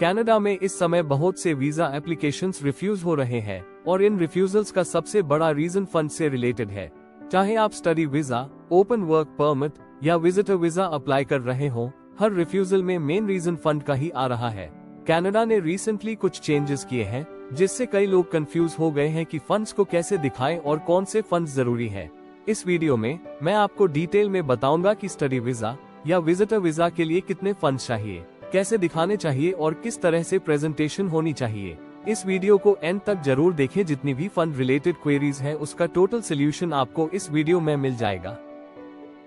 Canada में इस समय बहुत से वीजा एप्लीकेशंस रिफ्यूज हो रहे हैं और इन रिफ्यूजल्स का सबसे बड़ा रीजन फंड से रिलेटेड है। चाहे आप study visa, open work permit या विजिटर वीजा अप्लाई कर रहे हो, हर रिफ्यूजल में मेन रीजन फंड का ही आ रहा है। कनाडा ने रिसेंटली कुछ चेंजेस किए हैं जिससे कई लोग कंफ्यूज हो गए हैं कि फंड्स को कैसे दिखाएं और कौन से फंड्स जरूरी है। इस वीडियो में मैं आपको डिटेल में बताऊंगा कि स्टडी वीजा या विजिटर वीजा के लिए कितने फंड्स चाहिए, कैसे दिखाने चाहिए और किस तरह से प्रेजेंटेशन होनी चाहिए। इस वीडियो को एंड तक जरूर देखें। जितनी भी फंड रिलेटेड क्वेरीज हैं उसका टोटल सोल्यूशन आपको इस वीडियो में मिल जाएगा।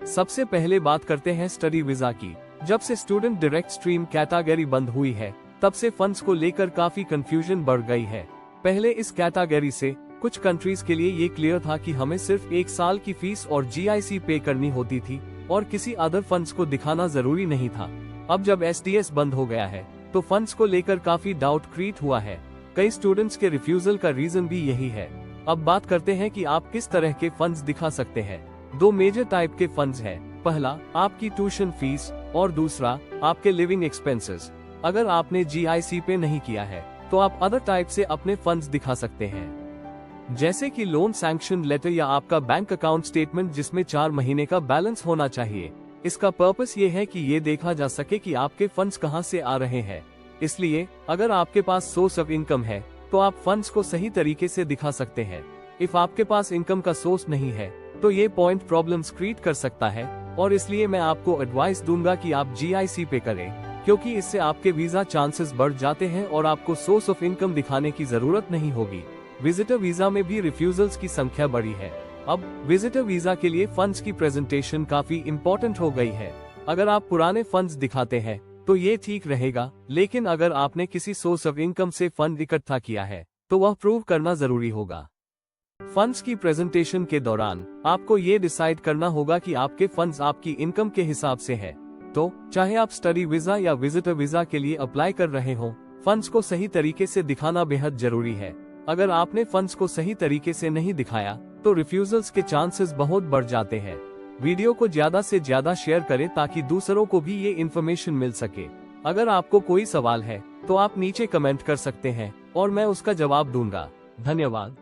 सबसे पहले बात करते हैं स्टडी वीजा की। जब से स्टूडेंट डायरेक्ट स्ट्रीम कैटेगरी बंद हुई है तब से फंड्स को लेकर काफी कंफ्यूजन बढ़ गई है। पहले इस कैटेगरी से कुछ कंट्रीज के लिए ये क्लियर था कि हमें सिर्फ 1 साल की फीस और GIC पे करनी होती थी और किसी अदर फंड्स को दिखाना जरूरी नहीं था। अब जब SDS बंद हो गया है तो फंड्स को लेकर काफी डाउट क्रिएट हुआ है। कई स्टूडेंट्स के रिफ्यूजल का रीजन भी यही है। अब बात करते हैं कि आप किस तरह के फंड्स दिखा सकते हैं। 2 मेजर टाइप के फंड्स हैं। पहला आपकी ट्यूशन फीस और दूसरा आपके लिविंग एक्सपेंसेस। अगर आपने GIC पे नहीं किया है तो आप अदर टाइप से अपने फंड्स दिखा सकते हैं, जैसे कि लोन सैंक्शन लेटर या आपका बैंक अकाउंट स्टेटमेंट जिसमें 4 महीने का बैलेंस होना चाहिए। इसका पर्पस ये है कि ये देखा जा सके कि आपके फंड्स कहां से आ रहे हैं। इसलिए अगर आपके पास सोर्स ऑफ इनकम है तो आप फंड्स को सही तरीके से दिखा सकते हैं। इफ आपके पास इनकम का सोर्स नहीं है तो ये पॉइंट प्रॉब्लम्स क्रिएट कर सकता है और इसलिए मैं आपको एडवाइस दूंगा कि आप GIC पे करें, क्योंकि इससे आपके वीजा चांसेस बढ़ जाते हैं और आपको सोर्स ऑफ इनकम दिखाने की जरूरत नहीं होगी। विजिटर वीजा में भी रिफ्यूजल्स की संख्या बढ़ी है। अब विजिटर वीजा के लिए फंड्स की प्रेजेंटेशन काफी इम्पोर्टेंट हो गई है। अगर आप पुराने फंड्स दिखाते हैं तो ये ठीक रहेगा, लेकिन अगर आपने किसी सोर्स ऑफ इनकम से फंड इकट्ठा किया है तो वह प्रूव करना जरूरी होगा। फंड्स की प्रेजेंटेशन के दौरान आपको ये डिसाइड करना होगा कि आपके फंड्स आपकी इनकम के हिसाब से है। तो चाहे आप स्टडी वीजा या विजिटर वीजा के लिए अप्लाई कर रहे हो, फंड्स को सही तरीके से दिखाना बेहद जरूरी है। अगर आपने फंड्स को सही तरीके से नहीं दिखाया तो रिफ्यूजल्स के चांसेस बहुत बढ़ जाते हैं। वीडियो को ज्यादा से ज्यादा शेयर करें ताकि दूसरों को भी ये इन्फॉर्मेशन मिल सके। अगर आपको कोई सवाल है तो आप नीचे कमेंट कर सकते हैं और मैं उसका जवाब दूंगा। धन्यवाद।